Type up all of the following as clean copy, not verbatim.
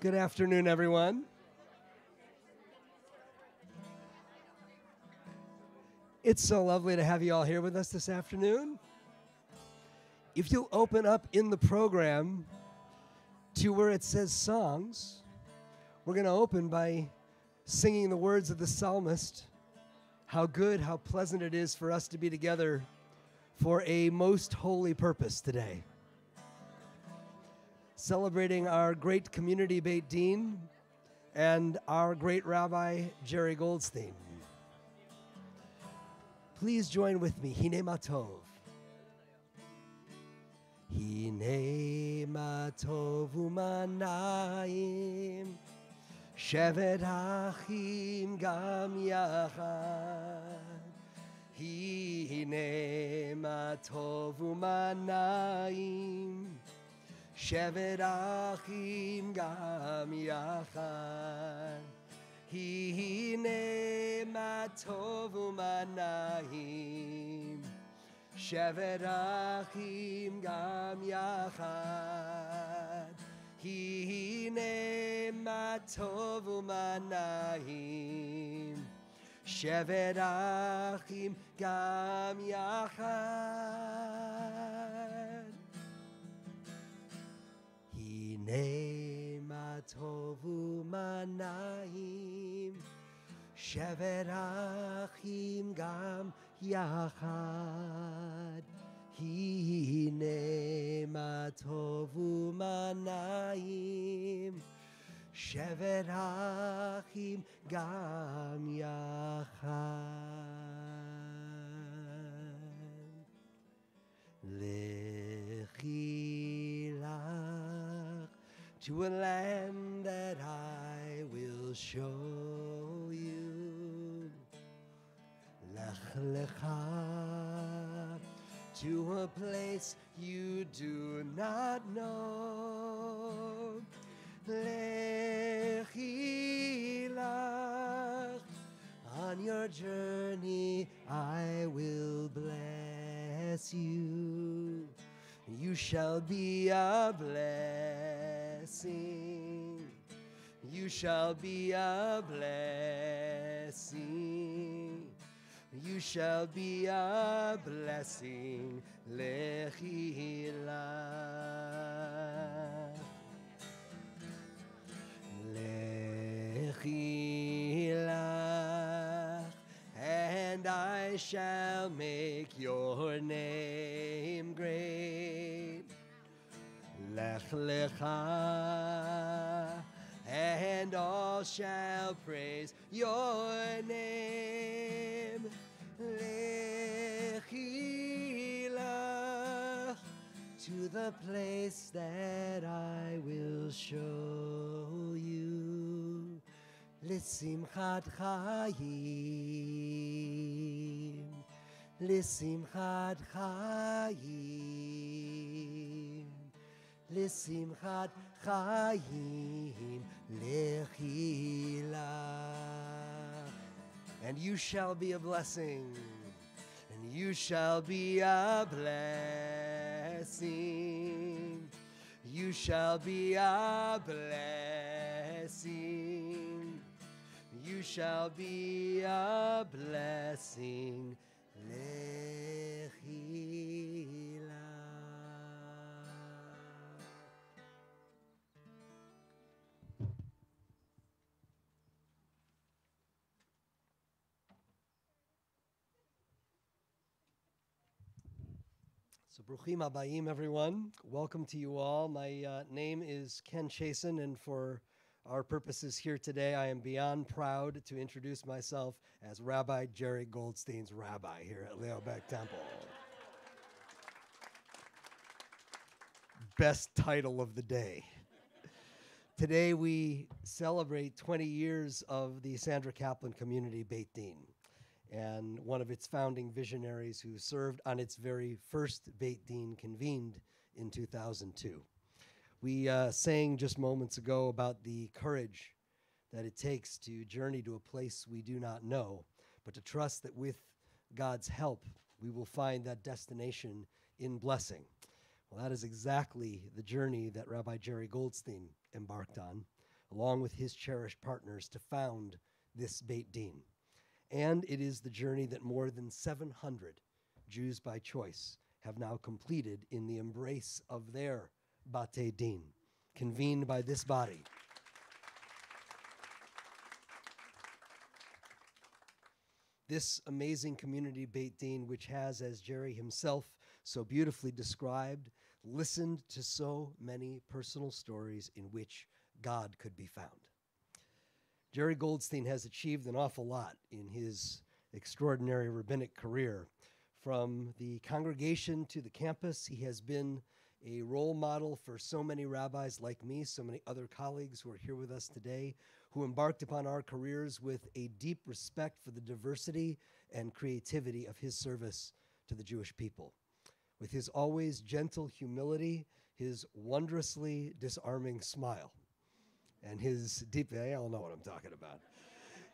Good afternoon, everyone. It's so lovely to have you all here with us this afternoon. If you'll open up in the program to where it says songs, we're going to open by singing the words of the psalmist, how good, how pleasant it is for us to be together for a most holy purpose today. Celebrating our great community Beit Din and our great Rabbi Jerrold Goldstein. Please join with me. Hine ma tov. Hine ma tov u'manayim shevet achim gam yachad. Hine ma tov u'manayim shevet achim gam yachad. Hine ma tov u'manayim shevet achim gam yachad. Hine ma tov u'manayim shevet achim gam yachad. Hine ma tov u'manayim shevet achim gam yachad. Hine ma tov u'manayim shevet achim gam yachad. Lechi lach to a land that I will show you. Lech lecha to a place you do not know. Lechi lach, on your journey I will bless you. You shall be a blessing. You shall be a blessing. You shall be a blessing. Lechi lach. Lechi lach. And I shall make your name great. Lech lecha, and all shall praise your name. Lechi lach, to the place that I will show you. L'simchat chayim, l'simchat chayim, l'simchat chayim, lechi lach. And you shall be a blessing, and you shall be a blessing. You shall be a blessing. You shall be a blessing. Lechi lach. So bruchim habayim, everyone. Welcome to you all. My name is Ken Chasen, and for our purposes here today, I am beyond proud to introduce myself as Rabbi Jerrold Goldstein's rabbi here at Laemmle Temple. Best title of the day. Today we celebrate 20 years of the Sandra Caplan community Beit Din, and one of its founding visionaries who served on its very first Beit Din convened in 2002. We sang just moments ago about the courage that it takes to journey to a place we do not know, but to trust that with God's help, we will find that destination in blessing. Well, that is exactly the journey that Rabbi Jerrold Goldstein embarked on along with his cherished partners, to found this Beit Din. And it is the journey that more than 700 Jews by choice have now completed in the embrace of their Batei Din, convened by this body. This amazing community Beit Din, which has, as Jerry himself so beautifully described, listened to so many personal stories in which God could be found. Jerry Goldstein has achieved an awful lot in his extraordinary rabbinic career. From the congregation to the campus, he has been a role model for so many rabbis like me, so many other colleagues who are here with us today, who embarked upon our careers with a deep respect for the diversity and creativity of his service to the Jewish people. With his always gentle humility, his wondrously disarming smile, and his deep, I all know what I'm talking about,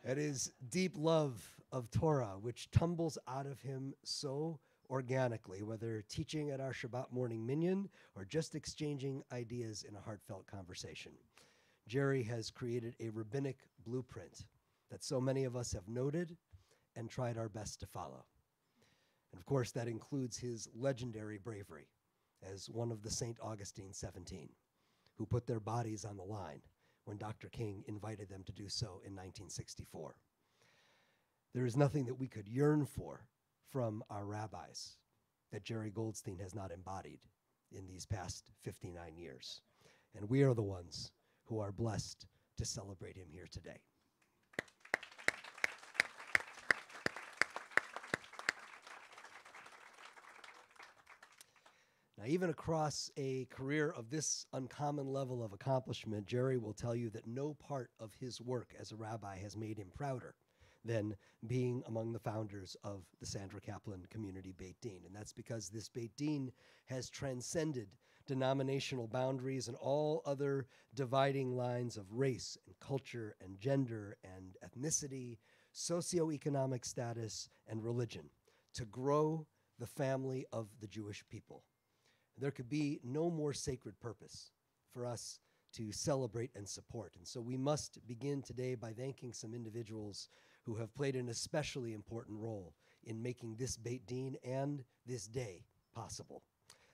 and his deep love of Torah, which tumbles out of him so organically, whether teaching at our Shabbat morning minyan or just exchanging ideas in a heartfelt conversation. Jerry has created a rabbinic blueprint that so many of us have noted and tried our best to follow. And of course, that includes his legendary bravery as one of the St. Augustine 17, who put their bodies on the line when Dr. King invited them to do so in 1964. There is nothing that we could yearn for from our rabbis that Jerry Goldstein has not embodied in these past 59 years. And we are the ones who are blessed to celebrate him here today. Now, even across a career of this uncommon level of accomplishment, Jerry will tell you that no part of his work as a rabbi has made him prouder than being among the founders of the Sandra Caplan Community Beit Din. And that's because this Beit Din has transcended denominational boundaries and all other dividing lines of race and culture and gender and ethnicity, socioeconomic status, and religion to grow the family of the Jewish people. There could be no more sacred purpose for us to celebrate and support. And so we must begin today by thanking some individuals who have played an especially important role in making this Beit Din and this day possible.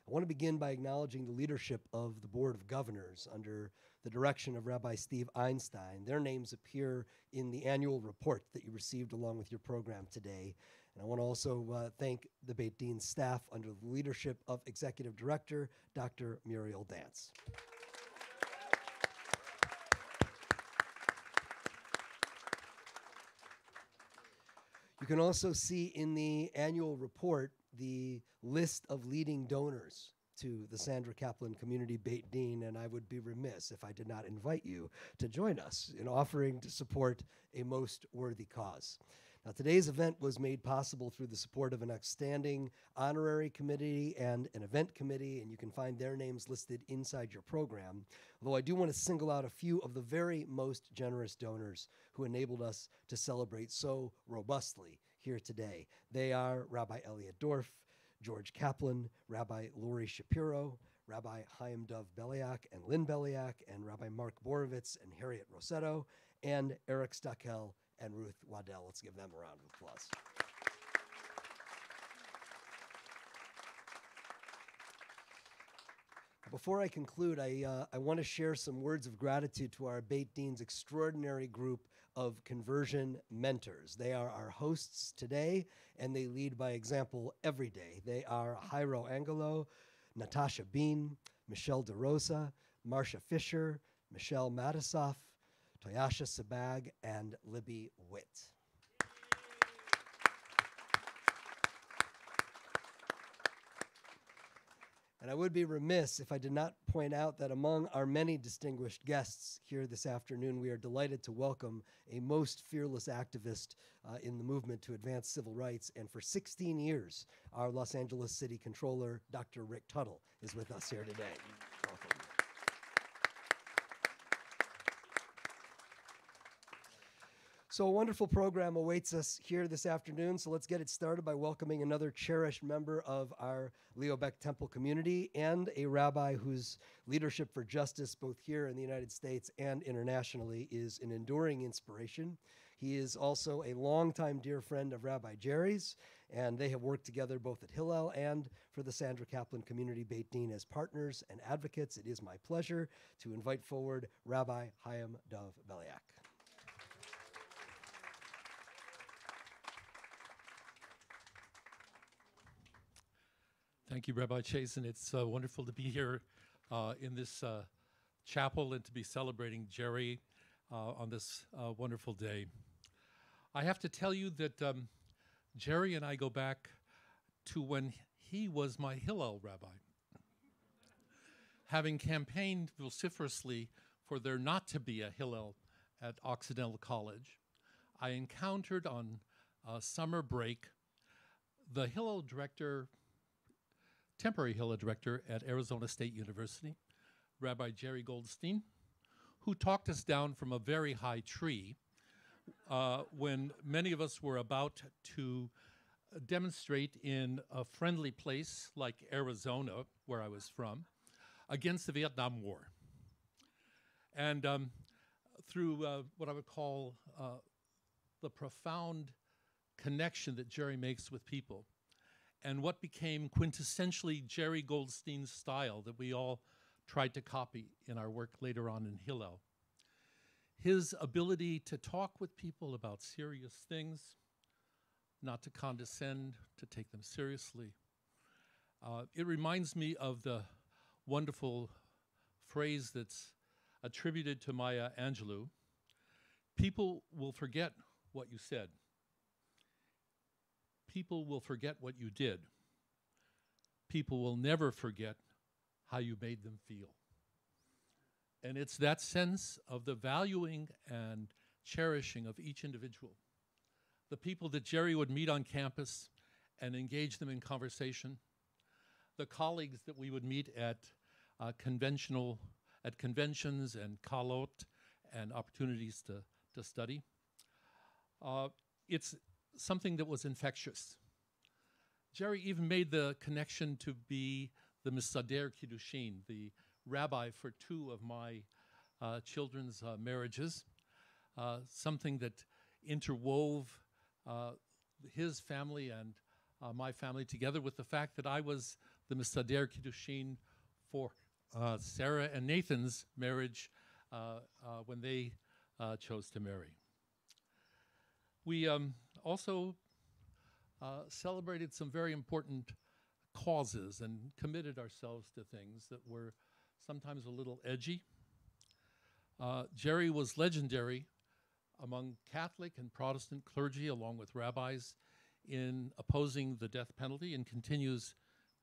I want to begin by acknowledging the leadership of the Board of Governors under the direction of Rabbi Steve Einstein. Their names appear in the annual report that you received along with your program today. And I want to also thank the Beit Din staff under the leadership of Executive Director Dr. Muriel Dance. You can also see in the annual report the list of leading donors to the Sandra Caplan Community Beit Din, and I would be remiss if I did not invite you to join us in offering to support a most worthy cause. Now, today's event was made possible through the support of an outstanding honorary committee and an event committee, and you can find their names listed inside your program. Although I do want to single out a few of the very most generous donors who enabled us to celebrate so robustly here today. They are Rabbi Elliot Dorff, George Caplan, Rabbi Lori Shapiro, Rabbi Haim Dov Beliak and Lynn Beliak, and Rabbi Mark Borovitz and Harriet Rossetto, and Eric Stockel and Ruth Waddell. Let's give them a round of applause. Before I conclude, I want to share some words of gratitude to our Beit Din's extraordinary group of conversion mentors. They are our hosts today, and they lead by example every day. They are Jairo Angelo, Natasha Bean, Michelle DeRosa, Marcia Fisher, Michelle Matisoff, Toyasha Sabag, and Libby Witt. And I would be remiss if I did not point out that among our many distinguished guests here this afternoon, we are delighted to welcome a most fearless activist in the movement to advance civil rights. And for 16 years, our Los Angeles City Controller, Dr. Rick Tuttle, is with us here today. Welcome. So a wonderful program awaits us here this afternoon. So let's get it started by welcoming another cherished member of our Leo Beck Temple community and a rabbi whose leadership for justice, both here in the United States and internationally, is an enduring inspiration. He is also a longtime dear friend of Rabbi Jerry's, and they have worked together both at Hillel and for the Sandra Caplan Community Beit Din as partners and advocates. It is my pleasure to invite forward Rabbi Haim Dov Beliak. Thank you, Rabbi Chasen. It's wonderful to be here in this chapel and to be celebrating Jerry on this wonderful day. I have to tell you that Jerry and I go back to when he was my Hillel rabbi. Having campaigned vociferously for there not to be a Hillel at Occidental College, I encountered on summer break the Hillel director, temporary Hillel director at Arizona State University, Rabbi Jerrold Goldstein, who talked us down from a very high tree when many of us were about to demonstrate in a friendly place like Arizona, where I was from, against the Vietnam War. And through what I would call the profound connection that Jerry makes with people, and what became quintessentially Jerry Goldstein's style that we all tried to copy in our work later on in Hillel. His ability to talk with people about serious things, not to condescend, to take them seriously. It reminds me of the wonderful phrase that's attributed to Maya Angelou: people will forget what you said. People will forget what you did. People will never forget how you made them feel. And it's that sense of the valuing and cherishing of each individual. The people that Jerry would meet on campus and engage them in conversation. The colleagues that we would meet at conventions and kalot and opportunities to study. It's something that was infectious. Jerry even made the connection to be the Misader Kiddushin, the rabbi for two of my children's marriages, something that interwove his family and my family together with the fact that I was the Misader Kiddushin for Sarah and Nathan's marriage when they chose to marry. We also celebrated some very important causes and committed ourselves to things that were sometimes a little edgy. Jerry was legendary among Catholic and Protestant clergy, along with rabbis, in opposing the death penalty and continues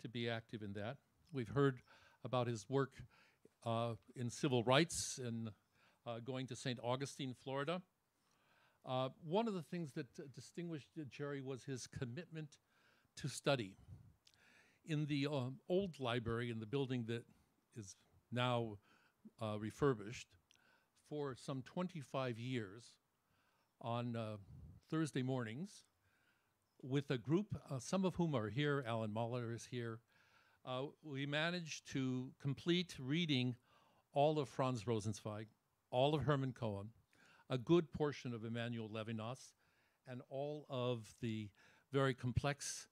to be active in that. We've heard about his work in civil rights and going to St. Augustine, Florida. One of the things that distinguished Jerry was his commitment to study. In the old library in the building that is now refurbished, for some 25 years on Thursday mornings, with a group, some of whom are here, Alan Mahler is here, we managed to complete reading all of Franz Rosenzweig, all of Hermann Cohen, a good portion of Emmanuel Levinas, and all of the very complex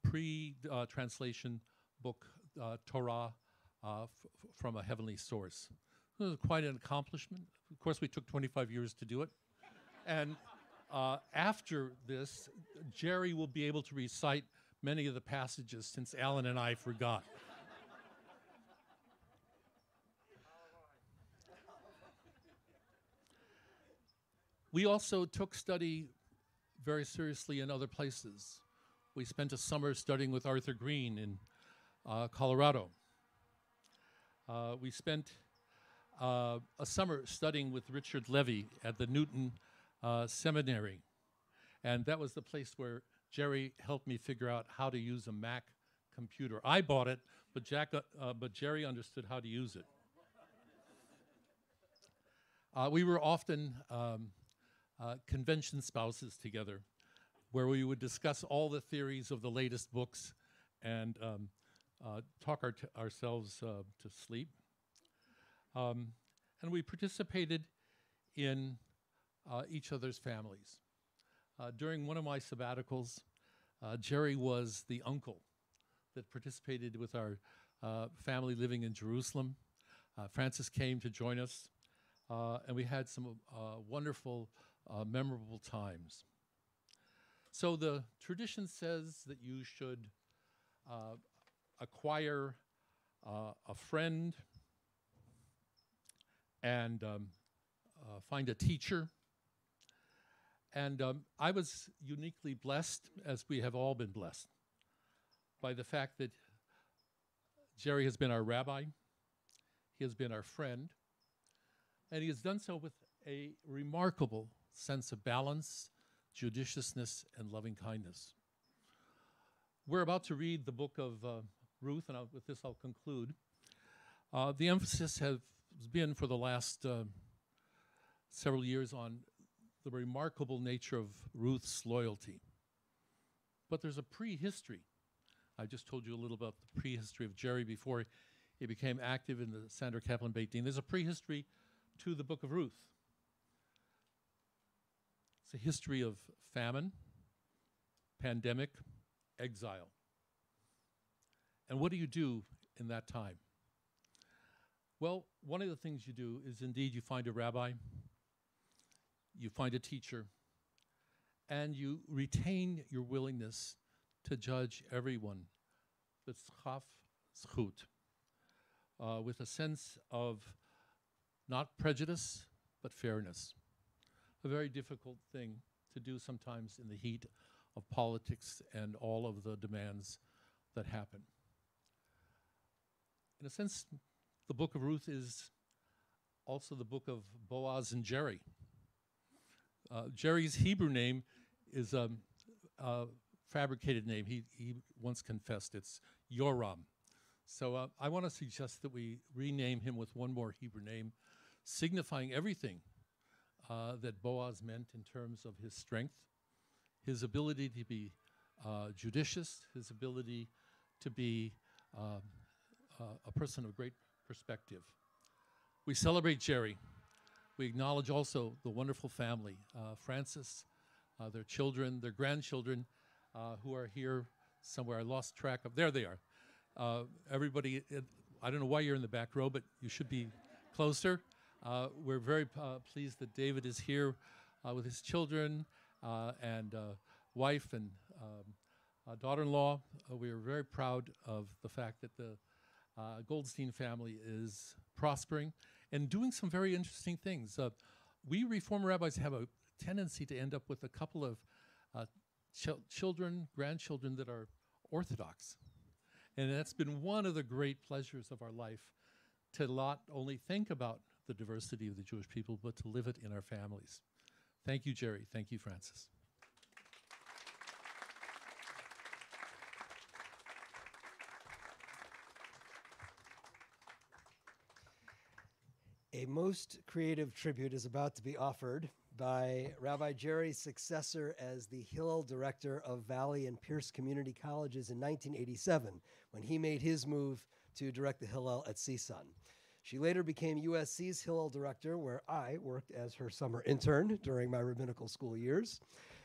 pre-translation book, Torah, from a heavenly source. It was quite an accomplishment. Of course, we took 25 years to do it. And after this, Jerry will be able to recite many of the passages since Alan and I forgot. We also took study very seriously in other places. We spent a summer studying with Arthur Green in Colorado. We spent a summer studying with Richard Levy at the Newton Seminary. And that was the place where Jerry helped me figure out how to use a Mac computer. I bought it, but Jerry understood how to use it. We were often convention spouses together, where we would discuss all the theories of the latest books and talk ourselves to sleep. And we participated in each other's families. During one of my sabbaticals, Jerry was the uncle that participated with our family living in Jerusalem. Francis came to join us, and we had some wonderful, memorable times. So the tradition says that you should acquire a friend and find a teacher. And I was uniquely blessed, as we have all been blessed, by the fact that Jerry has been our rabbi, he has been our friend, and he has done so with a remarkable sense of balance, judiciousness, and loving kindness. We're about to read the book of Ruth, and with this I'll conclude. The emphasis has been for the last several years on the remarkable nature of Ruth's loyalty. But there's a prehistory. I just told you a little about the prehistory of Jerry before he became active in the Sandra Caplan Beit Din. There's a prehistory to the book of Ruth. It's a history of famine, pandemic, exile. And what do you do in that time? Well, one of the things you do is indeed you find a rabbi, you find a teacher, and you retain your willingness to judge everyone with a sense of not prejudice, but fairness. A very difficult thing to do sometimes in the heat of politics and all of the demands that happen. In a sense, the book of Ruth is also the book of Boaz and Jerry. Jerry's Hebrew name is a fabricated name. He once confessed it's Yoram. So I want to suggest that we rename him with one more Hebrew name, signifying everything that Boaz meant in terms of his strength, his ability to be judicious, his ability to be a person of great perspective. We celebrate Jerry. We acknowledge also the wonderful family, Francis, their children, their grandchildren, who are here somewhere. I lost track of. There they are. Everybody, I don't know why you're in the back row, but you should be closer. We're very pleased that David is here with his children and wife and daughter-in-law. We are very proud of the fact that the Goldstein family is prospering and doing some very interesting things. We Reform rabbis have a tendency to end up with a couple of children, grandchildren that are Orthodox. And that's been one of the great pleasures of our life, to not only think about the diversity of the Jewish people, but to live it in our families. Thank you, Jerry. Thank you, Francis. A most creative tribute is about to be offered by Rabbi Jerry's successor as the Hillel director of Valley and Pierce Community Colleges in 1987, when he made his move to direct the Hillel at CSUN. She later became USC's Hillel director, where I worked as her summer intern during my rabbinical school years.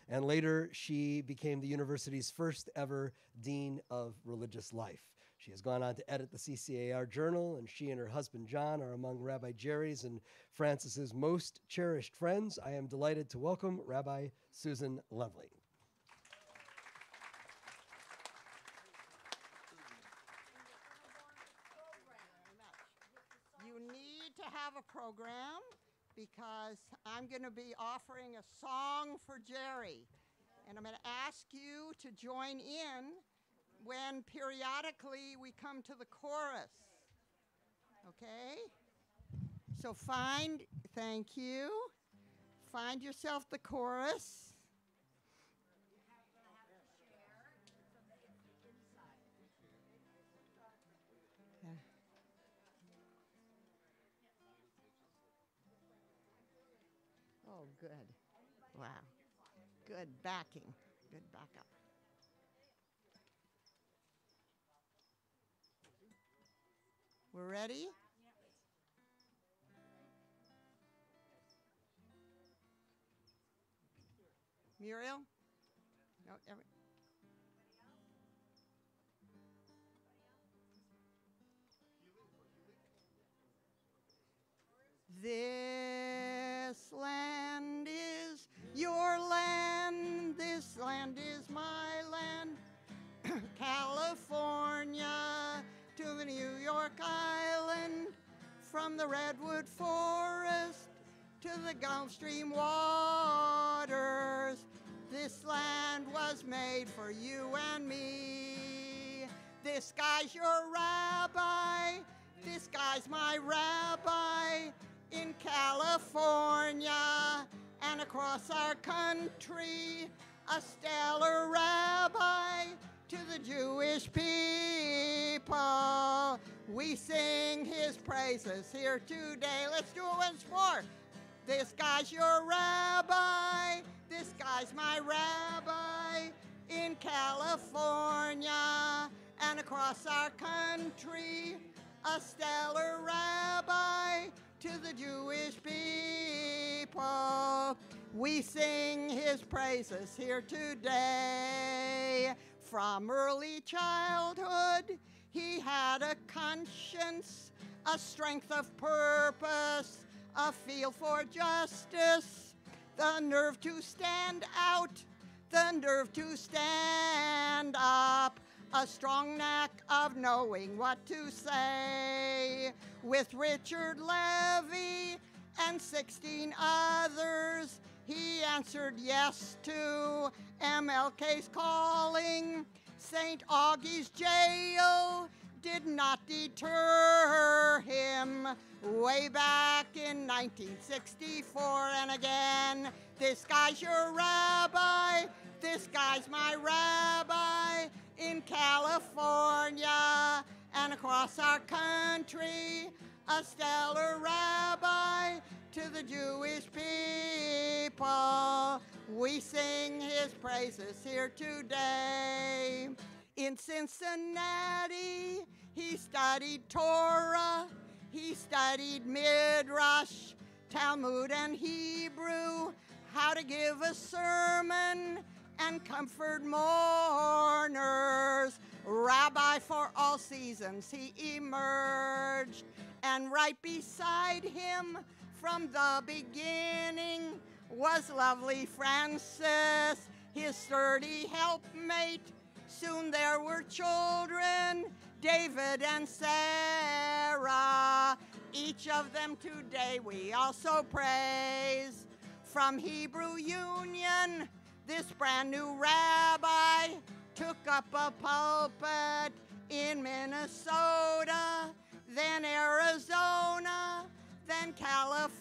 And later, she became the university's first ever Dean of Religious Life. She has gone on to edit the CCAR Journal, and she and her husband, John, are among Rabbi Jerry's and Francis's most cherished friends. I am delighted to welcome Rabbi Susan Laemmle. You need to have a program because I'm going to be offering a song for Jerry. And I'm going to ask you to join in when periodically we come to the chorus. Okay? So thank you. Find yourself the chorus. Yeah. Oh, good. Wow. Good backing. Good backup. We're ready? Muriel? No, This land is your land, this land is my land. California to the New York Island, from the Redwood Forest to the Gulf Stream waters. This land was made for you and me. This guy's your rabbi, this guy's my rabbi. In California and across our country, a stellar rabbi to the Jewish people. We sing his praises here today. Let's do it once more. This guy's your rabbi, this guy's my rabbi. In California and across our country, a stellar rabbi to the Jewish people. We sing his praises here today. From early childhood, he had a conscience, a strength of purpose, a feel for justice, the nerve to stand out, the nerve to stand up, a strong knack of knowing what to say. With Richard Levy and 16 others, he answered yes to MLK's calling. St. Augie's jail did not deter him. Way back in 1964 and again, this guy's your rabbi, this guy's my rabbi. In California and across our country, a stellar rabbi to the Jewish people. We sing his praises here today. In Cincinnati, he studied Torah, he studied Midrash, Talmud and Hebrew, how to give a sermon and comfort mourners. Rabbi for all seasons he emerged, and right beside him from the beginning was lovely Frances, his sturdy helpmate. Soon there were children, David and Sarah. Each of them today we also praise. From Hebrew Union, this brand new rabbi took up a pulpit in Minnesota, then Arizona, then California,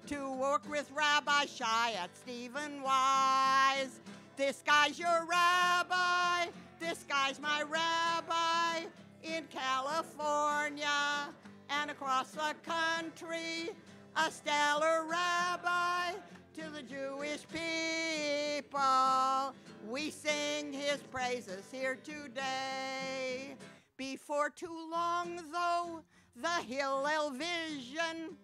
to work with Rabbi Shai at Stephen Wise. This guy's your rabbi, this guy's my rabbi. In California and across the country, a stellar rabbi to the Jewish people. We sing his praises here today. Before too long, though, the Hillel vision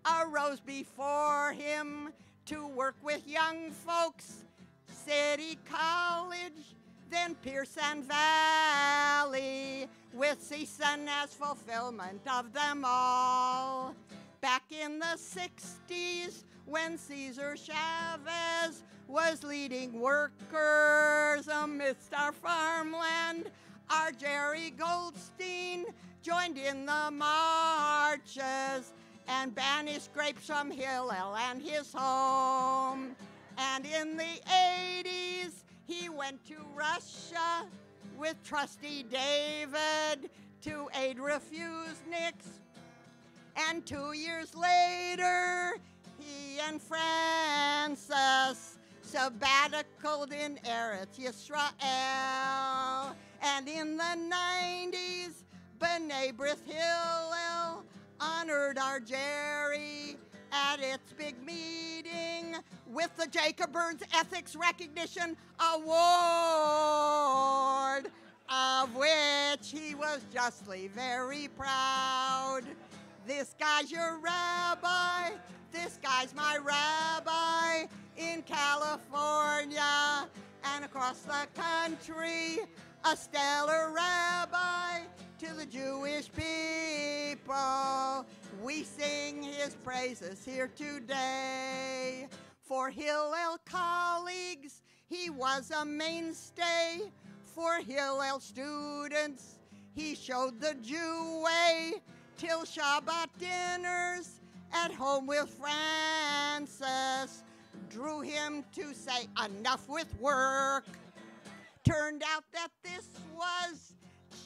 arose before him to work with young folks, City College, then Pearson Valley, with CSUN as fulfillment of them all. Back in the 60s, when Cesar Chavez was leading workers amidst our farmland, our Jerry Goldstein joined in the marches and banished grapes from Hillel and his home. And in the 80s, he went to Russia with trusty David to aid refuseniks. And 2 years later, he and Frances sabbaticaled in Eretz Yisrael. And in the 90s, B'nai B'rith Hillel honored our Jerry at its big meeting. with the Jacob Burns Ethics Recognition Award, of which he was justly very proud. This guy's your rabbi, this guy's my rabbi in California and across the country, a stellar rabbi to the Jewish people. We sing his praises here today. For Hillel colleagues, he was a mainstay. For Hillel students, he showed the Jew way till Shabbat dinners at home with Francis drew him to say enough with work. Turned out that this was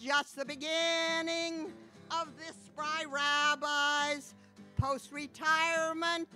just the beginning of this spry rabbi's post-retirement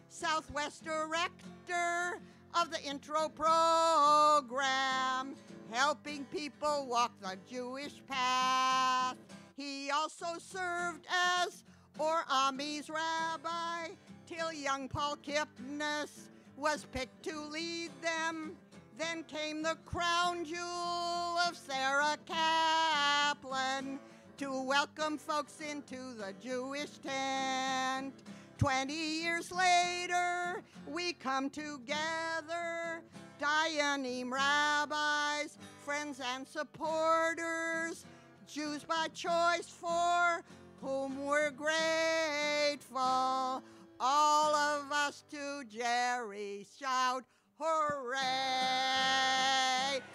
Southwest director of the intro program, helping people walk the Jewish path. He also served as Or Ami's rabbi till young Paul Kipnis was picked to lead them. Then came the crown jewel of Sarah Caplan to welcome folks into the Jewish tent. 20 years later, we come together, Dayanim rabbis, friends and supporters, Jews by choice for whom we're grateful. All of us to Jerry shout, hooray!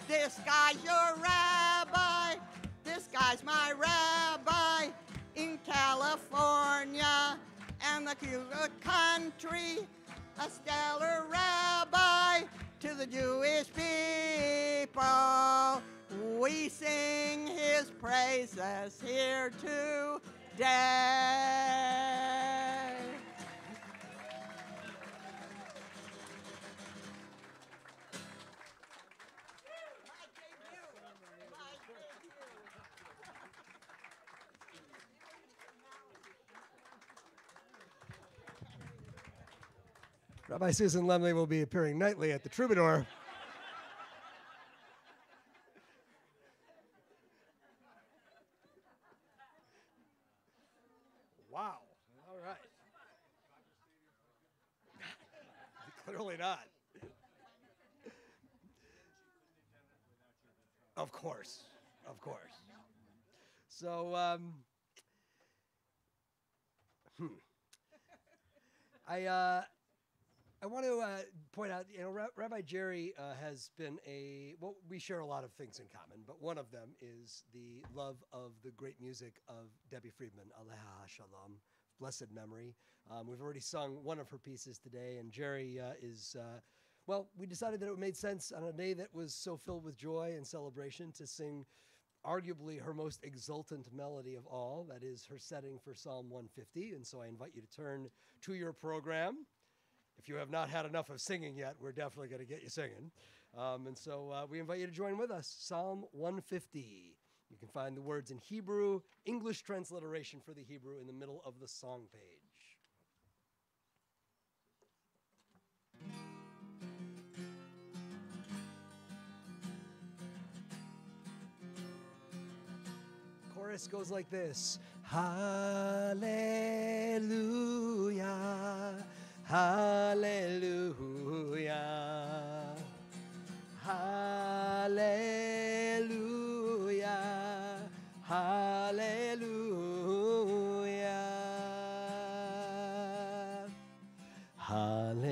This guy's your rabbi, this guy's my rabbi in California and the country, a stellar rabbi to the Jewish people. We sing his praises here today. Rabbi Susan Laemmle will be appearing nightly at the Troubadour. Wow. All right. Clearly not. Of course. Of course. So, I want to point out, Rabbi Jerry has been well, we share a lot of things in common, but one of them is the love of the great music of Debbie Friedman, Aleha Shalom, blessed memory. We've already sung one of her pieces today, and Jerry well, we decided that it made sense on a day that was so filled with joy and celebration to sing arguably her most exultant melody of all, that is her setting for Psalm 150, and so I invite you to turn to your program. If you have not had enough of singing yet, we're definitely going to get you singing. And so we invite you to join with us, Psalm 150. You can find the words in Hebrew, English transliteration for the Hebrew in the middle of the song page. Chorus goes like this. Hallelujah. Hallelujah, hallelujah, hallelujah, hallelujah,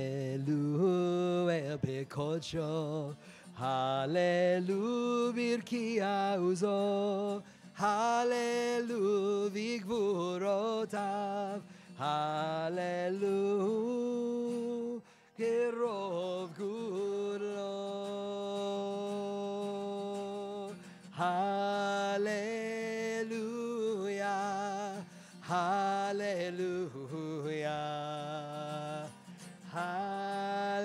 bekodsho, hallelujah, birkia uzo, hallelujah, vigvurotav. Hallelujah, Kerov Gudlo. Hallelujah, hallelujah, hallelujah,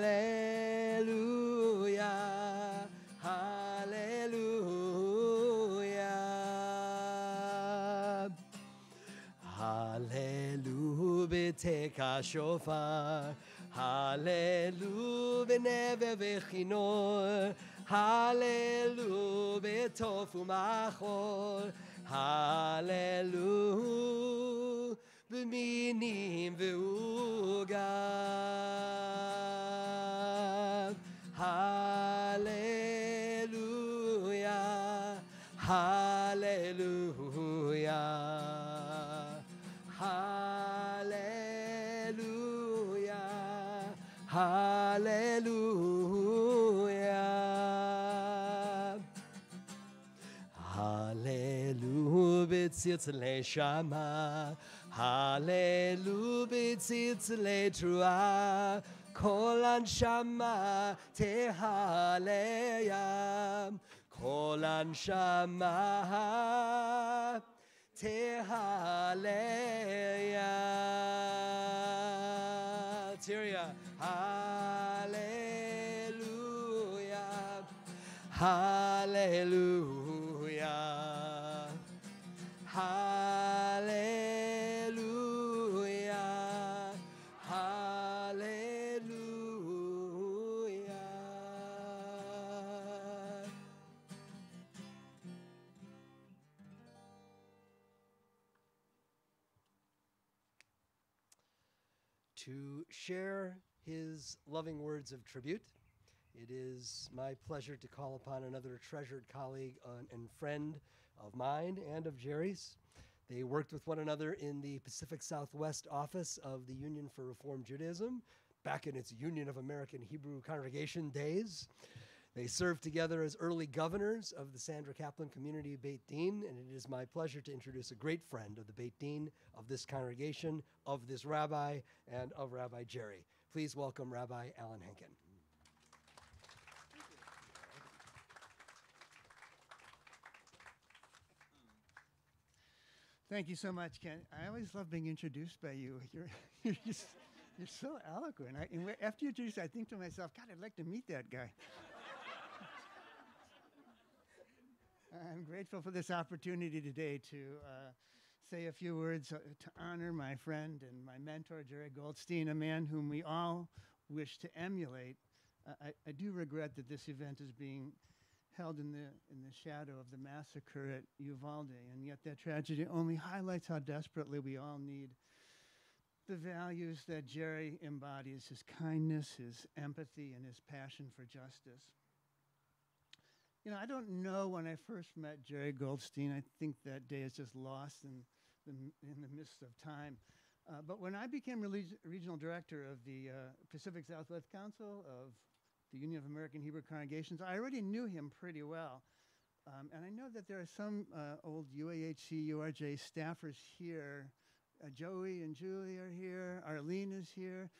hallelujah, hallelujah. בתקע שופר, הללו בנבל וכינור, הללו בתוף ומחול, הללו במינים ועוגב, הללויה, הללויה, הללויה, הללויה, הללו בצלצלי שמה, הללו בצלצלי תרועה, כל הנשמה תהליה, כל הנשמה תהליה. Tyria. Hallelujah. Hallelujah. Hallelujah. Hallelujah. To share his loving words of tribute, it is my pleasure to call upon another treasured colleague and friend of mine and of Jerry's. They worked with one another in the Pacific Southwest office of the Union for Reform Judaism back in its Union of American Hebrew Congregation days. They served together as early governors of the Sandra Caplan community Beit Din, and it is my pleasure to introduce a great friend of the Beit Din, of this congregation, of this rabbi, and of Rabbi Jerry. Please welcome Rabbi Alan Henkin. Thank you so much, Ken. I always love being introduced by you. You're so eloquent. After you introduce, I think to myself, God, I'd like to meet that guy. I'm grateful for this opportunity today to say a few words to honor my friend and my mentor, Jerry Goldstein, a man whom we all wish to emulate. I do regret that this event is being held in the shadow of the massacre at Uvalde, and yet that tragedy only highlights how desperately we all need the values that Jerry embodies, his kindness, his empathy, and his passion for justice. You know, I don't know when I first met Jerry Goldstein. I think that day is just lost in the midst of time. But when I became regional director of the Pacific Southwest Council of the Union of American Hebrew Congregations, I already knew him pretty well. And I know that there are some old UAHC, URJ staffers here. Joey and Julie are here. Arlene is here.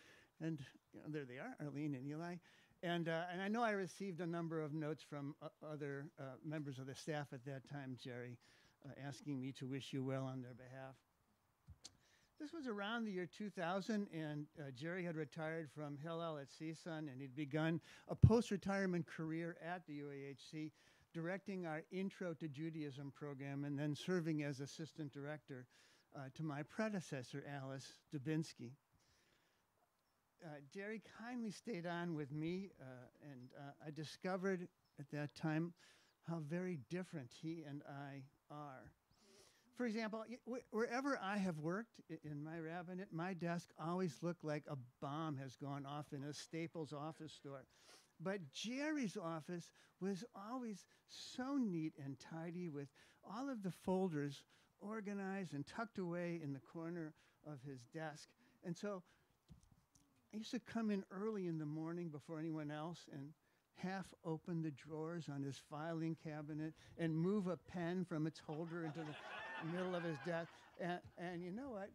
And there they are, Arlene and Eli. And I know I received a number of notes from other members of the staff at that time, Jerry, asking me to wish you well on their behalf. This was around the year 2000, and Jerry had retired from Hillel at CSUN, and he'd begun a post-retirement career at the UAHC, directing our Intro to Judaism program, and then serving as assistant director to my predecessor, Alice Dubinsky. Jerry kindly stayed on with me, and I discovered at that time how very different he and I are. For example, wherever I have worked in my rabbinate, my desk always looked like a bomb has gone off in a Staples office store. But Jerry's office was always so neat and tidy, with all of the folders organized and tucked away in the corner of his desk. And so I used to come in early in the morning before anyone else and half open the drawers on his filing cabinet and move a pen from its holder into the middle of his desk. And you know what?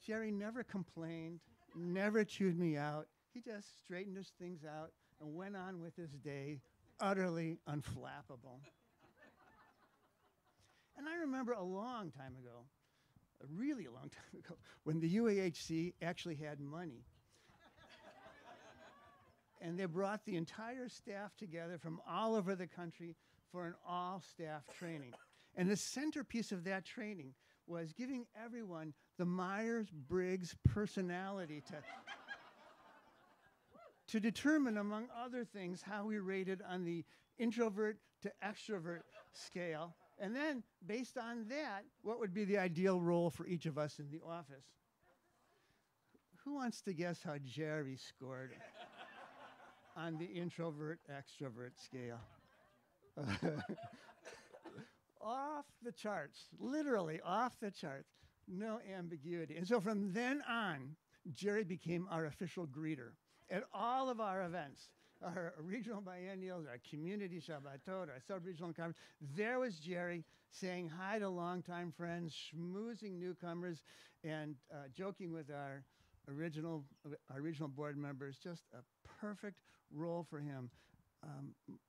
Jerry never complained, never chewed me out. He just straightened his things out and went on with his day, utterly unflappable. And I remember a long time ago, a really long time ago, when the UAHC actually had money. And they brought the entire staff together from all over the country for an all-staff training. And the centerpiece of that training was giving everyone the Myers-Briggs personality to determine, among other things, how we rated on the introvert to extrovert scale. And then, based on that, what would be the ideal role for each of us in the office? Who wants to guess how Jerry scored on the introvert-extrovert scale? Off the charts, literally off the charts, no ambiguity. And so from then on, Jerry became our official greeter at all of our events, our regional biennials, our community Shabbatot, our sub-regional conference. There was Jerry saying hi to longtime friends, schmoozing newcomers, and joking with our regional board members. Just a perfect role for him.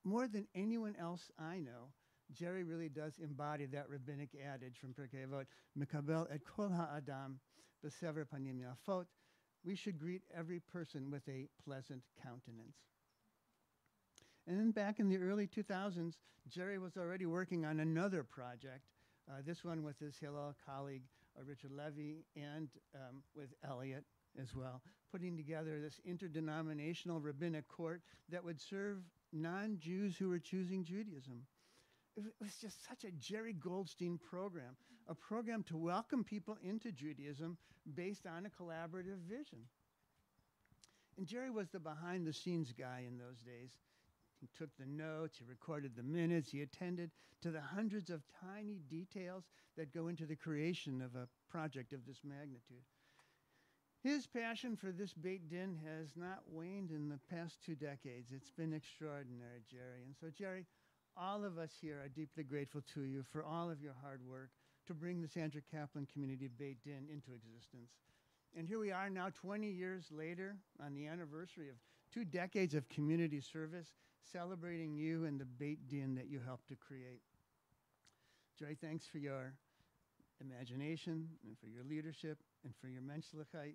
More than anyone else I know, Jerry really does embody that rabbinic adage from Pirkei Avot, Mekabel et kol ha'adam b'sever panim yafot. We should greet every person with a pleasant countenance. And then back in the early 2000s, Jerry was already working on another project, this one with his Hillel colleague, Richard Levy, and with Elliot as well, putting together this interdenominational rabbinic court that would serve non-Jews who were choosing Judaism. It was just such a Jerry Goldstein program, a program to welcome people into Judaism based on a collaborative vision. And Jerry was the behind-the-scenes guy in those days. He took the notes, he recorded the minutes, he attended to the hundreds of tiny details that go into the creation of a project of this magnitude. His passion for this Beit Din has not waned in the past 2 decades. It's been extraordinary, Jerry. And so, Jerry, all of us here are deeply grateful to you for all of your hard work to bring the Sandra Caplan Community Beit Din into existence. And here we are now 20 years later on the anniversary of 2 decades of community service, celebrating you and the Beit Din that you helped to create. Jerry, thanks for your imagination and for your leadership and for your menschlichkeit.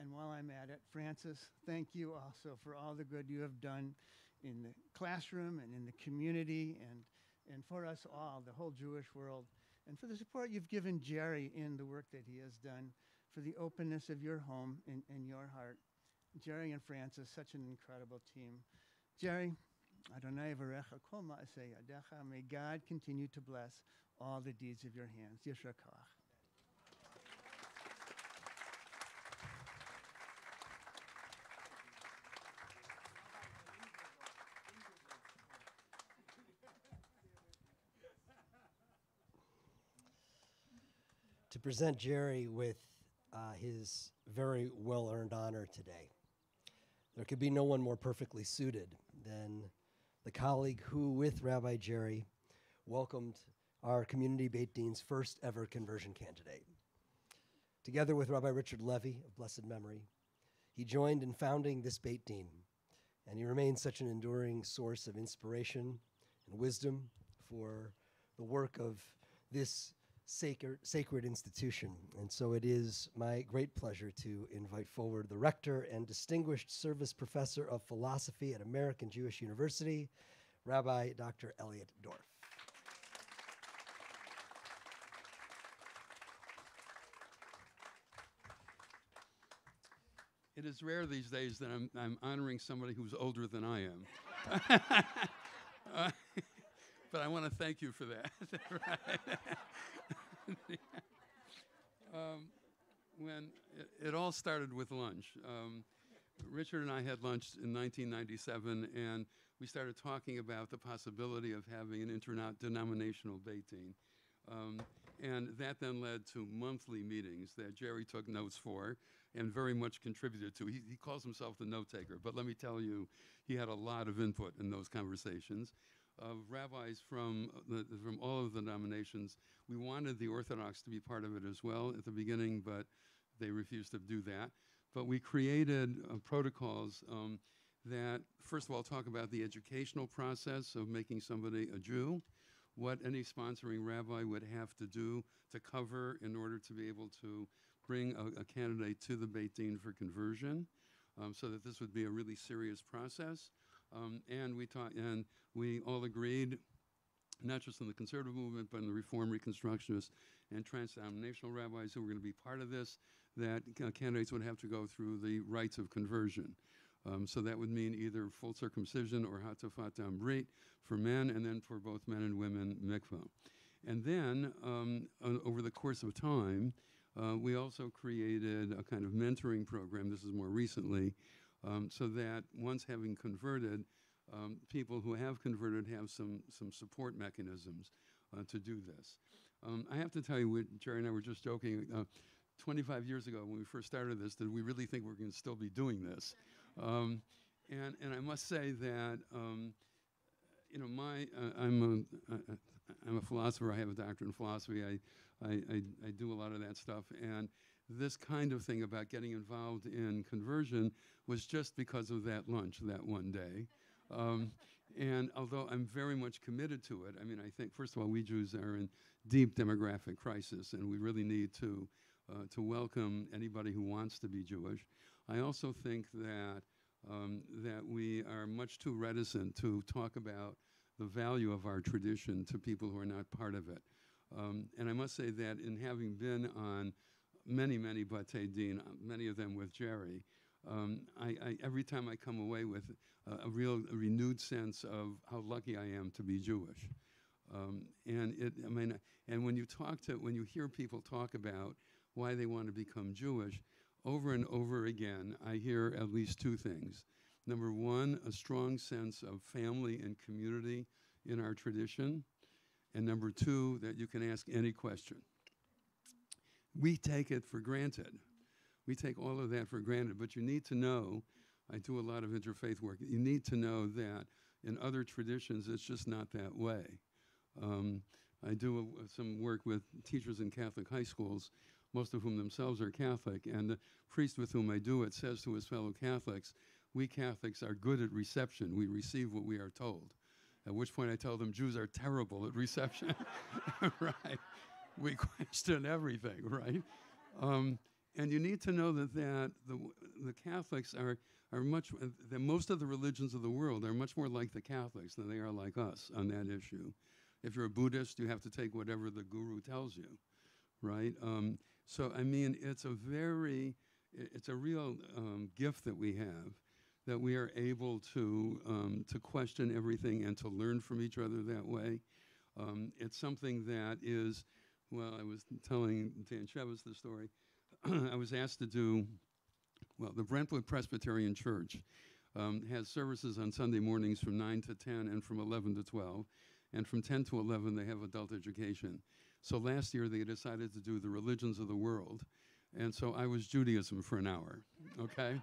And while I'm at it, Francis, thank you also for all the good you have done in the classroom and in the community and for us all, the whole Jewish world, and for the support you've given Jerry in the work that he has done, for the openness of your home and your heart. Jerry and Francis, such an incredible team. Jerry, Adonai Varecha Kol Ma'aseh Yadecha, may God continue to bless all the deeds of your hands. Yeshar Koach. To present Jerry with his very well-earned honor today. There could be no one more perfectly suited than the colleague who, with Rabbi Jerry, welcomed our community Beit Din's first ever conversion candidate. Together with Rabbi Richard Levy of blessed memory, he joined in founding this Beit Din, and he remains such an enduring source of inspiration and wisdom for the work of this sacred institution. And so it is my great pleasure to invite forward the rector and distinguished service professor of philosophy at American Jewish University, Rabbi Dr. Elliot Dorff. It is rare these days that I'm honoring somebody who's older than I am. But I want to thank you for that. When it all started with lunch. Richard and I had lunch in 1997, and we started talking about the possibility of having an interdenominational Beit Din. And that then led to monthly meetings that Jerry took notes for and very much contributed to. He calls himself the note taker, but let me tell you, he had a lot of input in those conversations. Rabbis from all of the denominations. We wanted the Orthodox to be part of it as well at the beginning, but they refused to do that. But we created protocols that, first of all, talk about the educational process of making somebody a Jew, what any sponsoring rabbi would have to do to cover in order to be able to bring a candidate to the Beit Din for conversion, so that this would be a really serious process. And we all agreed, not just in the conservative movement, but in the Reform Reconstructionists and trans-denominational rabbis who were going to be part of this, that candidates would have to go through the rites of conversion. So that would mean either full circumcision or hatafat brit for men, and then for both men and women, mikvah. And then, over the course of time, we also created a kind of mentoring program, this is more recently, so that once having converted, people who have converted have some support mechanisms to do this. I have to tell you, Jerry and I were just joking, 25 years ago when we first started this, did we really think we're going to still be doing this? And I must say that, you know, I'm a philosopher. I have a doctorate in philosophy. I do a lot of that stuff. And this kind of thing about getting involved in conversion was just because of that lunch that one day. And although I'm very much committed to it, I mean, I think, first of all, we Jews are in deep demographic crisis, and we really need to welcome anybody who wants to be Jewish. I also think that that we are much too reticent to talk about the value of our tradition to people who are not part of it. And I must say that in having been on many Batei Din, many of them with Jerry, every time I come away with a renewed sense of how lucky I am to be Jewish. And when you hear people talk about why they want to become Jewish, over and over again, I hear at least two things. Number one, a strong sense of family and community in our tradition. And number two, that you can ask any question. We take it for granted. We take all of that for granted, but you need to know, I do a lot of interfaith work, you need to know that in other traditions, it's just not that way. I do some work with teachers in Catholic high schools, most of whom themselves are Catholic, and the priest with whom I do it says to his fellow Catholics, we Catholics are good at reception. We receive what we are told. At which point I tell them Jews are terrible at reception, right? We question everything, right? And you need to know that the Catholics are much, that most of the religions of the world are much more like the Catholics than they are like us on that issue. If you're a Buddhist, you have to take whatever the guru tells you, right? So, I mean, it's a real gift that we have, that we are able to question everything and to learn from each other that way. It's something that is, well, I was telling Dan Chevis the story. I was asked to do, well, the Brentwood Presbyterian Church has services on Sunday mornings from 9 to 10 and from 11 to 12. And from 10 to 11, they have adult education. So last year, they decided to do the religions of the world. And so I was Judaism for an hour, okay?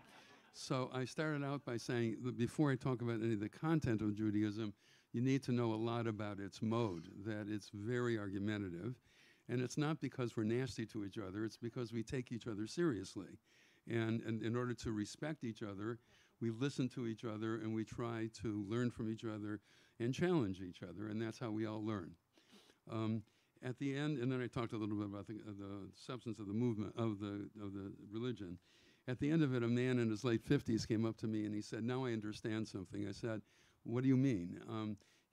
So I started out by saying that before I talk about any of the content of Judaism, you need to know a lot about its mode, that it's very argumentative. And it's not because we're nasty to each other, it's because we take each other seriously. And in order to respect each other, we listen to each other and we try to learn from each other and challenge each other, and that's how we all learn. At the end, and then I talked a little bit about the substance of the movement, of the religion. At the end of it, a man in his late 50s came up to me and he said, now I understand something. I said, what do you mean?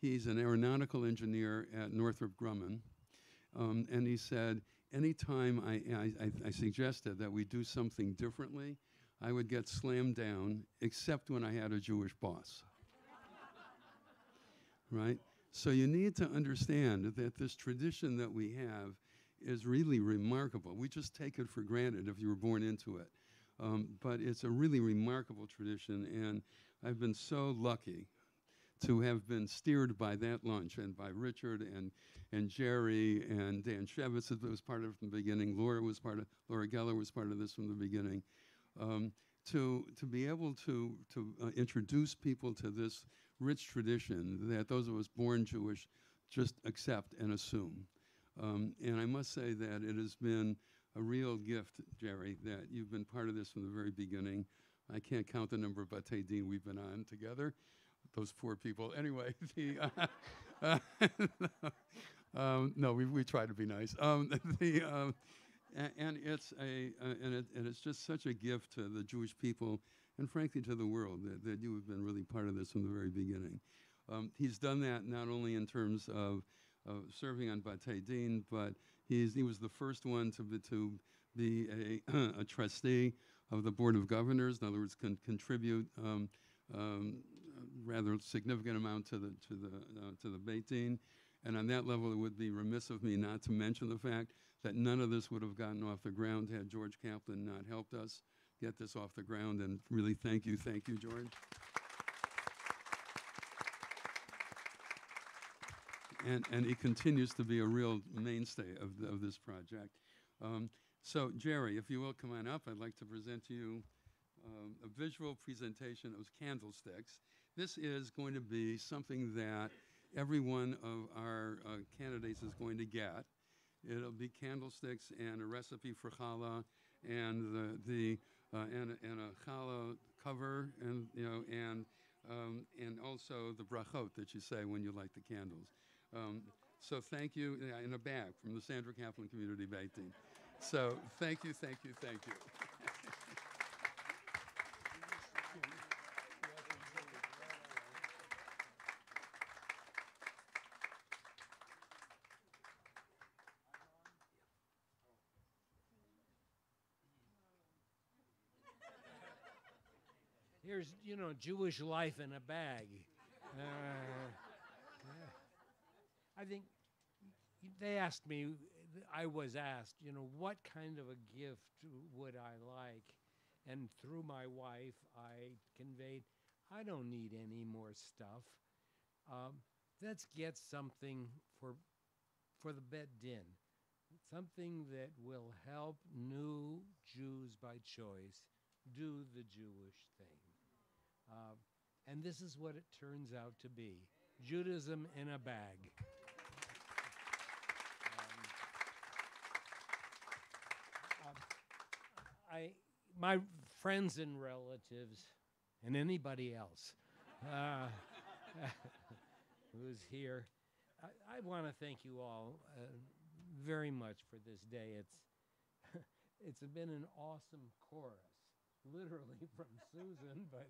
He's an aeronautical engineer at Northrop Grumman, and he said, anytime I suggested that we do something differently, I would get slammed down, except when I had a Jewish boss. Right? So you need to understand that this tradition that we have is really remarkable. We just take it for granted if you were born into it. But it's a really remarkable tradition, and I've been so lucky to have been steered by that lunch and by Richard and Jerry and Dan Chevis was part of it from the beginning. Laura Geller was part of this from the beginning. To be able to introduce people to this rich tradition that those of us born Jewish just accept and assume. And I must say that it has been a real gift, Jerry, that you've been part of this from the very beginning. I can't count the number of Batei Din we've been on together, those 4 people. Anyway, no, we try to be nice. And it's just such a gift to the Jewish people and frankly to the world that you have been really part of this from the very beginning. He's done that not only in terms of serving on Batei Din, but He was the first one to be a trustee of the Board of Governors. In other words, contribute rather significant amount to the Beit Din. And on that level, it would be remiss of me not to mention the fact that none of this would have gotten off the ground had George Caplan not helped us get this off the ground. And really, thank you, George. And he continues to be a real mainstay of this project. So, Jerry, if you will come on up, I'd like to present to you a visual presentation of candlesticks. This is going to be something that every one of our candidates is going to get. It'll be candlesticks and a recipe for challah, and and a challah cover, and and also the brachot that you say when you light the candles. So thank you, in a bag from the Sandra Caplan Community Beit Din. So thank you. Here's, Jewish life in a bag. I think they asked me, I was asked, what kind of a gift would I like? And through my wife, I conveyed, I don't need any more stuff. Let's get something for the Beit Din, something that will help new Jews by choice do the Jewish thing. And this is what it turns out to be, Judaism in a bag. My friends and relatives, and anybody else who's here, I want to thank you all very much for this day. It's been an awesome chorus, literally from Susan, but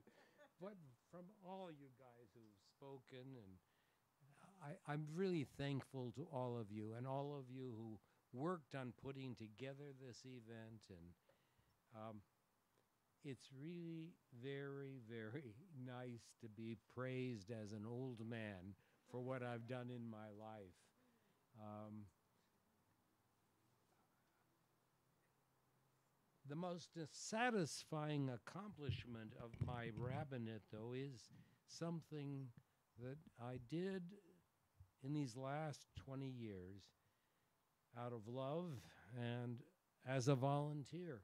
from all you guys who've spoken, and I'm really thankful to all of you and all of you who worked on putting together this event, and it's really very, very nice to be praised as an old man for what I've done in my life. The most satisfying accomplishment of my rabbinate, though, is something that I did in these last 20 years out of love and as a volunteer.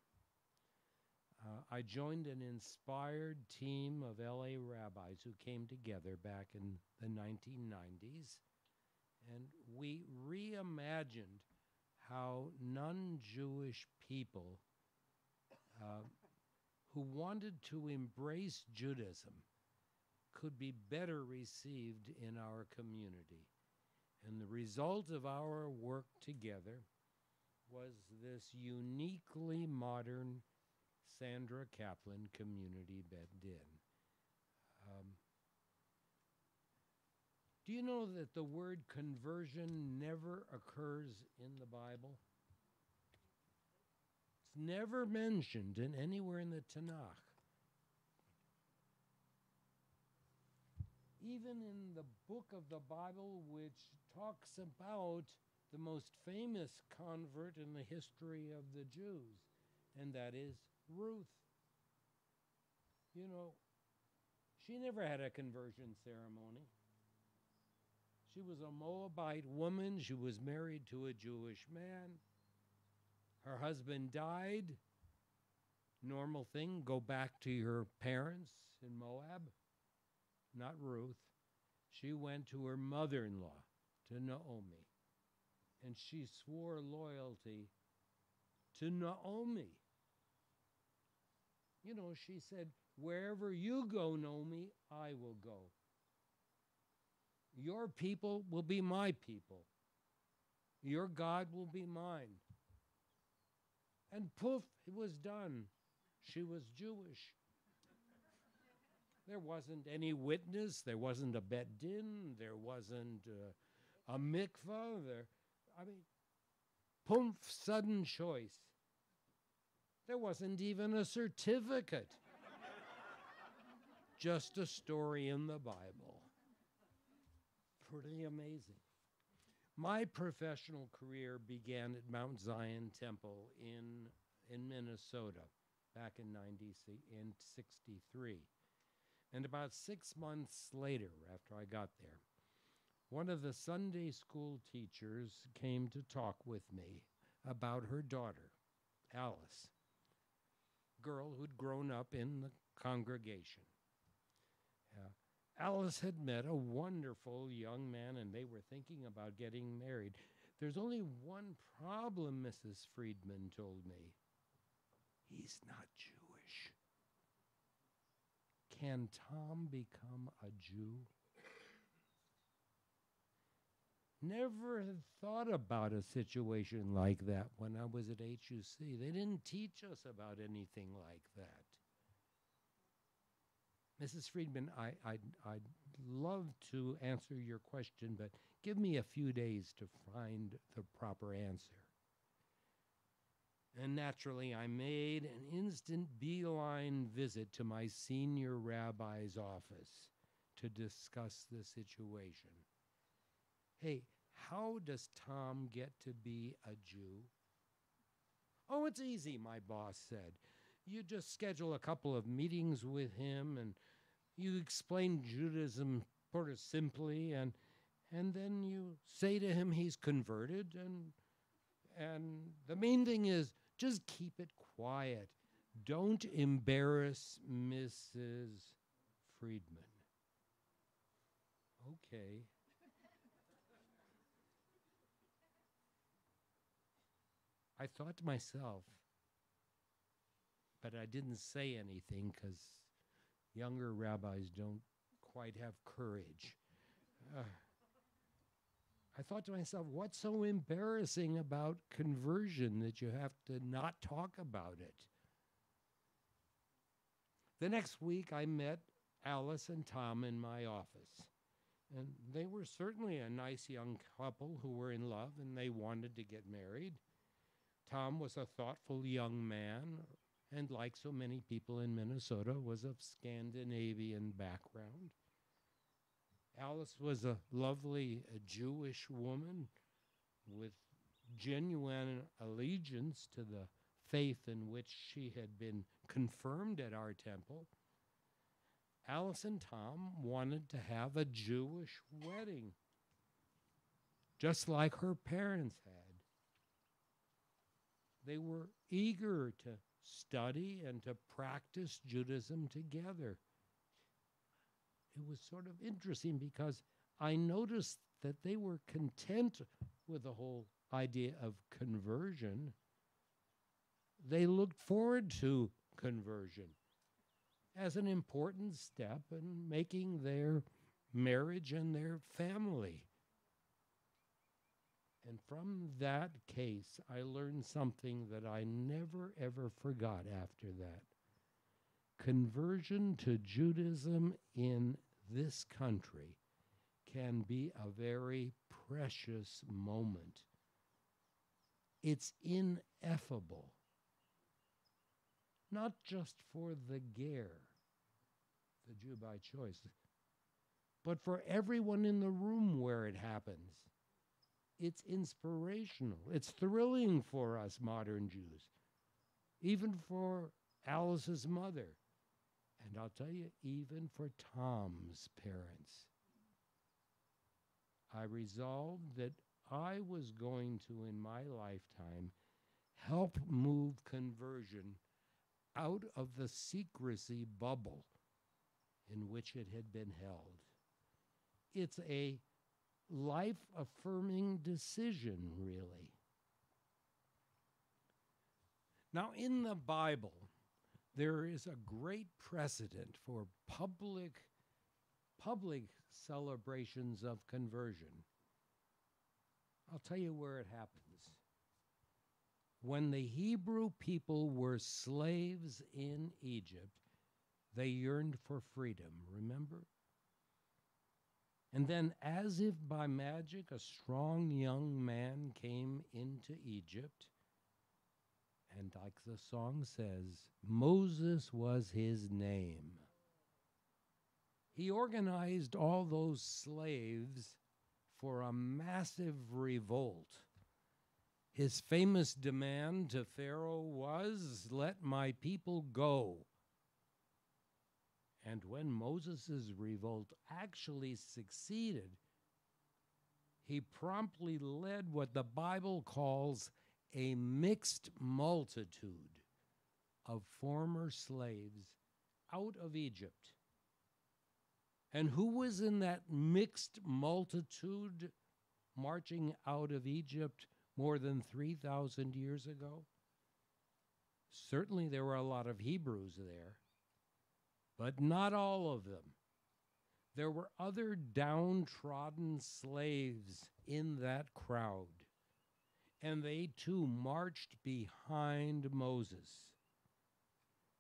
I joined an inspired team of LA rabbis who came together back in the 1990s, and we reimagined how non-Jewish people who wanted to embrace Judaism could be better received in our community. And the result of our work together was this uniquely modern Sandra Caplan Community Beit Din. Do you know that the word conversion never occurs in the Bible? It's never mentioned anywhere in the Tanakh. Even in the book of the Bible, which talks about the most famous convert in the history of the Jews, and that is Ruth. She never had a conversion ceremony. She was a Moabite woman. She was married to a Jewish man. Her husband died. Normal thing, go back to your parents in Moab. Not Ruth. She went to her mother-in-law, to Naomi, and she swore loyalty to Naomi. She said, wherever you go, Naomi, I will go. Your people will be my people. Your God will be mine. And poof, it was done. She was Jewish. There wasn't any witness. There wasn't a Beit Din. There wasn't a mikvah. Poof, sudden choice. There wasn't even a certificate. Just a story in the Bible. Pretty amazing. My professional career began at Mount Zion Temple in Minnesota back in 63. And about 6 months later, after I got there, one of the Sunday school teachers came to talk with me about her daughter, Alice, a girl who'd grown up in the congregation. Alice had met a wonderful young man, and they were thinking about getting married. There's only one problem, Mrs. Friedman told me. He's not Jewish. Can Tom become a Jew? Never had thought about a situation like that when I was at HUC. They didn't teach us about anything like that. Mrs. Friedman, I'd love to answer your question, but give me a few days to find the proper answer. And naturally, I made an instant beeline visit to my senior rabbi's office to discuss the situation. Hey, how does Tom get to be a Jew? Oh, it's easy, my boss said. You just schedule a couple of meetings with him and you explain Judaism sort of simply, and then you say to him he's converted, and the main thing is just keep it quiet. Don't embarrass Mrs. Friedman. Okay. I thought to myself, but I didn't say anything because younger rabbis don't quite have courage. I thought to myself, what's so embarrassing about conversion that you have to not talk about it? The next week, I met Alice and Tom in my office. And they were certainly a nice young couple who were in love, and they wanted to get married. Tom was a thoughtful young man, and like so many people in Minnesota, was of Scandinavian background. Alice was a lovely Jewish woman with genuine allegiance to the faith in which she had been confirmed at our temple. Alice and Tom wanted to have a Jewish wedding, just like her parents had. They were eager to study and to practice Judaism together. It was sort of interesting because I noticed that they were content with the whole idea of conversion. They looked forward to conversion as an important step in making their marriage and their family. And from that case, I learned something that I never, ever forgot after that. Conversion to Judaism in this country can be a very precious moment. It's ineffable, not just for the ger, the Jew by choice, but for everyone in the room where it happens. It's inspirational. It's thrilling for us modern Jews, even for Alice's mother. And I'll tell you, even for Tom's parents. I resolved that I was going to, in my lifetime, help move conversion out of the secrecy bubble in which it had been held. It's a life-affirming decision, really. Now, in the Bible, there is a great precedent for public celebrations of conversion. I'll tell you where it happens. When the Hebrew people were slaves in Egypt, they yearned for freedom, remember? And then, as if by magic, a strong young man came into Egypt. And like the song says, Moses was his name. He organized all those slaves for a massive revolt. His famous demand to Pharaoh was, "Let my people go." And when Moses' revolt actually succeeded, he promptly led what the Bible calls a mixed multitude of former slaves out of Egypt. And who was in that mixed multitude marching out of Egypt more than 3,000 years ago? Certainly there were a lot of Hebrews there, but not all of them. There were other downtrodden slaves in that crowd, and they too marched behind Moses.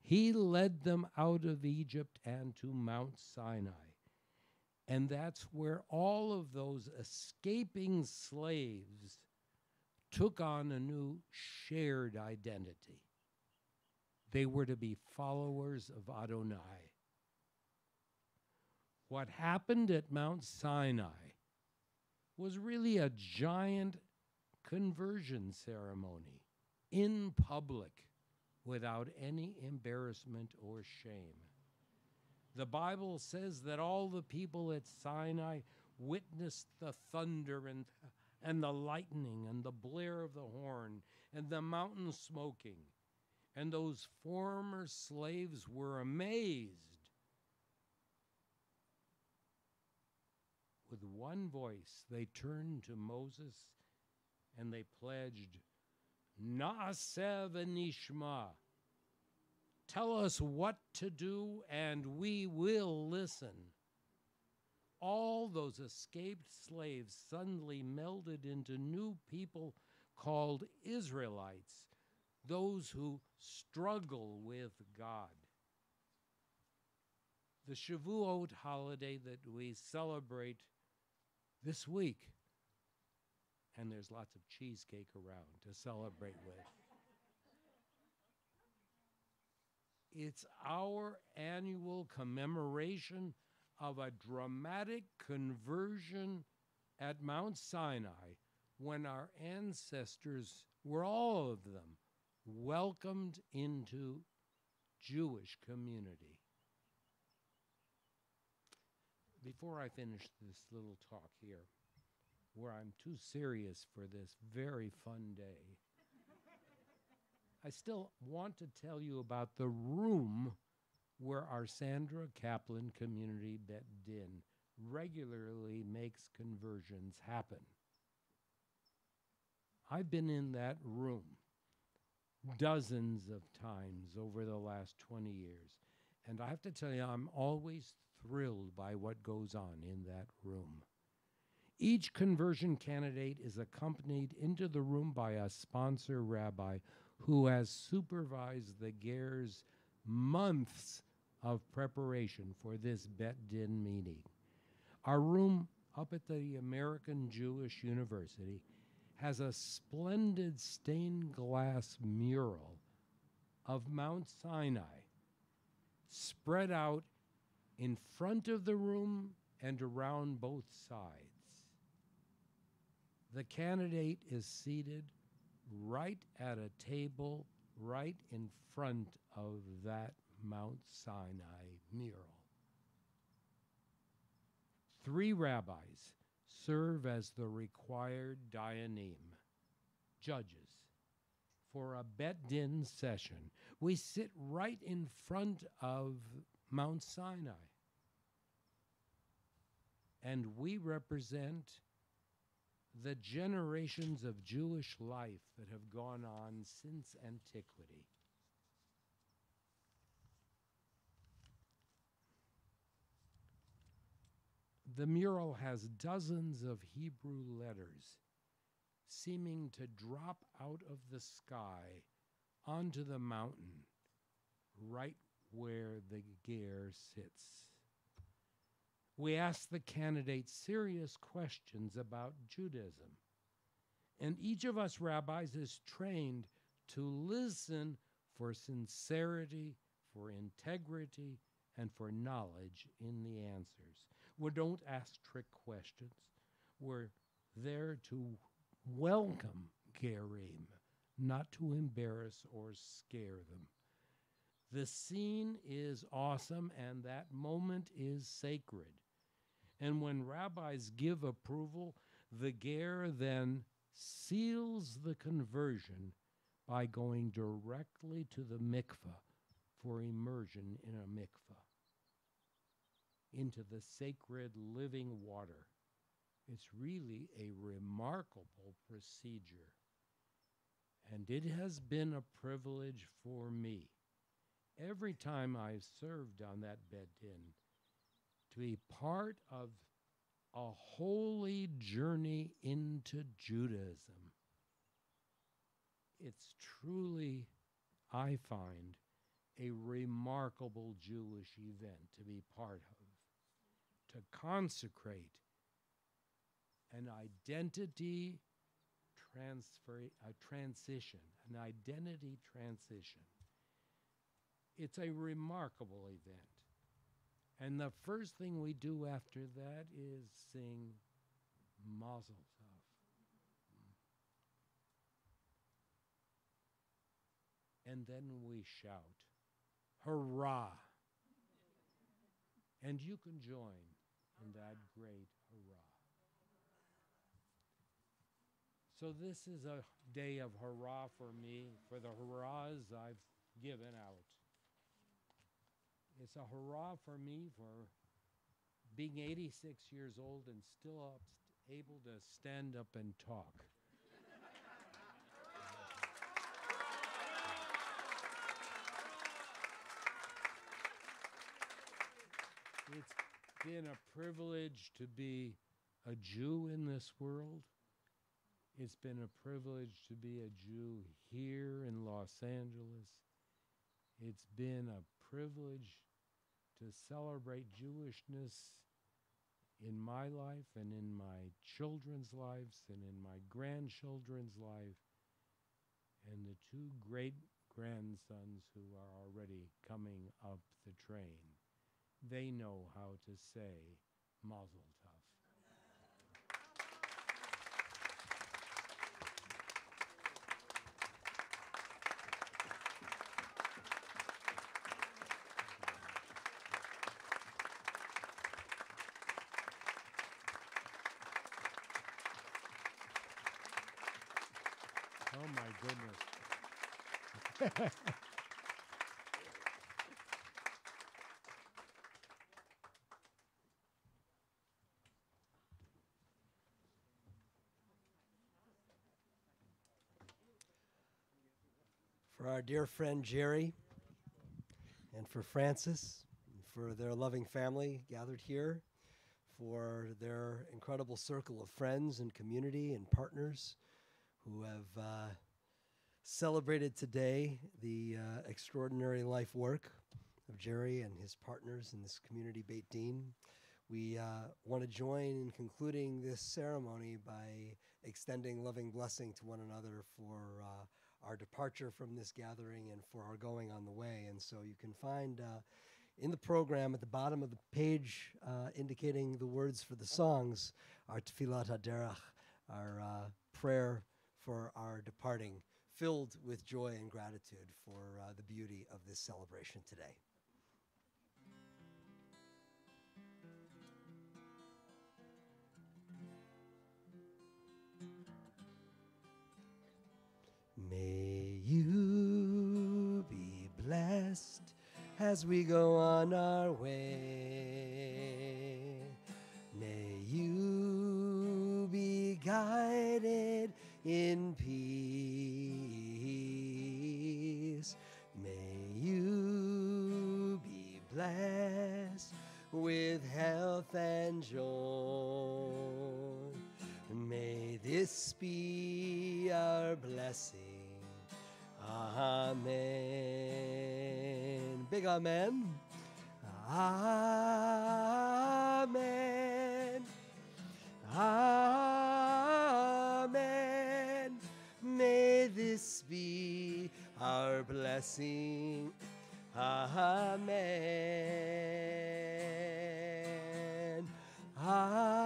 He led them out of Egypt and to Mount Sinai. And that's where all of those escaping slaves took on a new shared identity. They were to be followers of Adonai. What happened at Mount Sinai was really a giant conversion ceremony in public without any embarrassment or shame. The Bible says that all the people at Sinai witnessed the thunder and the lightning and the blare of the horn and the mountain smoking. And those former slaves were amazed. With one voice, they turned to Moses and they pledged, "Na'aseh v'nishma." Tell us what to do, and we will listen. All those escaped slaves suddenly melded into new people called Israelites, those who struggle with God. The Shavuot holiday that we celebrate this week, and there's lots of cheesecake around to celebrate with. It's our annual commemoration of a dramatic conversion at Mount Sinai when our ancestors were, all of them, welcomed into Jewish community. Before I finish this little talk here, where I'm too serious for this very fun day, I still want to tell you about the room where our Sandra Caplan Community Bet Din regularly makes conversions happen. I've been in that room dozens of times over the last 20 years, and I have to tell you, I'm always thrilled by what goes on in that room. Each conversion candidate is accompanied into the room by a sponsor rabbi who has supervised the Ger's months of preparation for this Bet Din meeting. Our room up at the American Jewish University has a splendid stained glass mural of Mount Sinai spread out in front of the room and around both sides. The candidate is seated right at a table right in front of that Mount Sinai mural. 3 rabbis serve as the required dayanim, judges, for a Bet Din session. We sit right in front of Mount Sinai, and we represent the generations of Jewish life that have gone on since antiquity. The mural has dozens of Hebrew letters seeming to drop out of the sky onto the mountain right where the Ger sits. We ask the candidates serious questions about Judaism. And each of us rabbis is trained to listen for sincerity, for integrity, and for knowledge in the answers. We don't ask trick questions. We're there to welcome Gerim, not to embarrass or scare them. The scene is awesome, and that moment is sacred. And when rabbis give approval, the ger then seals the conversion by going directly to the mikveh for immersion in a mikveh, into the sacred living water. It's really a remarkable procedure. And it has been a privilege for me, every time I've served on that bed din, to be part of a holy journey into Judaism. It's truly, I find, a remarkable Jewish event to be part of, to consecrate an identity transition, an identity transition. It's a remarkable event. And the first thing we do after that is sing Mazel Tov. And then we shout, hurrah! And you can join in that great hurrah. So this is a day of hurrah for me, for the hurrahs I've given out. It's a hurrah for me for being 86 years old and still able to stand up and talk. It's been a privilege to be a Jew in this world. It's been a privilege to be a Jew here in Los Angeles. It's been a privilege to celebrate Jewishness in my life and in my children's lives and in my grandchildren's life and the two great-grandsons who are already coming up the train. They know how to say Mazel Tov. Oh my goodness. For our dear friend Jerry, and for Francis, and for their loving family gathered here, for their incredible circle of friends and community and partners who have celebrated today the extraordinary life work of Jerry and his partners in this community Beit Din. We want to join in concluding this ceremony by extending loving blessing to one another for our departure from this gathering and for our going on the way. And so you can find in the program at the bottom of the page indicating the words for the songs, our Tfilat HaDerech, our prayer for our departing, filled with joy and gratitude for the beauty of this celebration today. May you be blessed as we go on our way. May you be guided in peace. May you be blessed with health and joy. May this be our blessing. Amen. Big amen. Amen. Amen. Amen. May this be our blessing. Amen. Amen.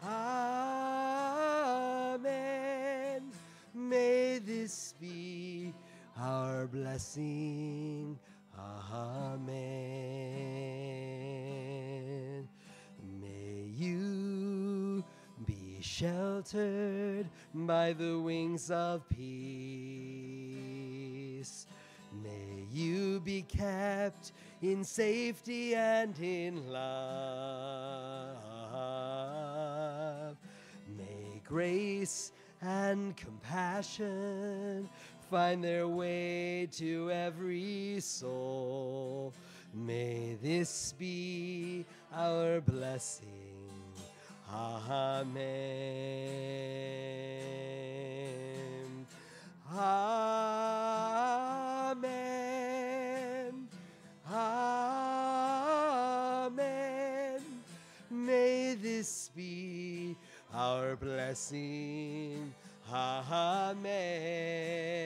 Amen. May this be our blessing. Amen. May you be sheltered by the wings of peace. May you be kept in safety and in love. May grace and compassion find their way to every soul. May this be our blessing. Amen. Amen. Amen. May this be our blessing. Amen.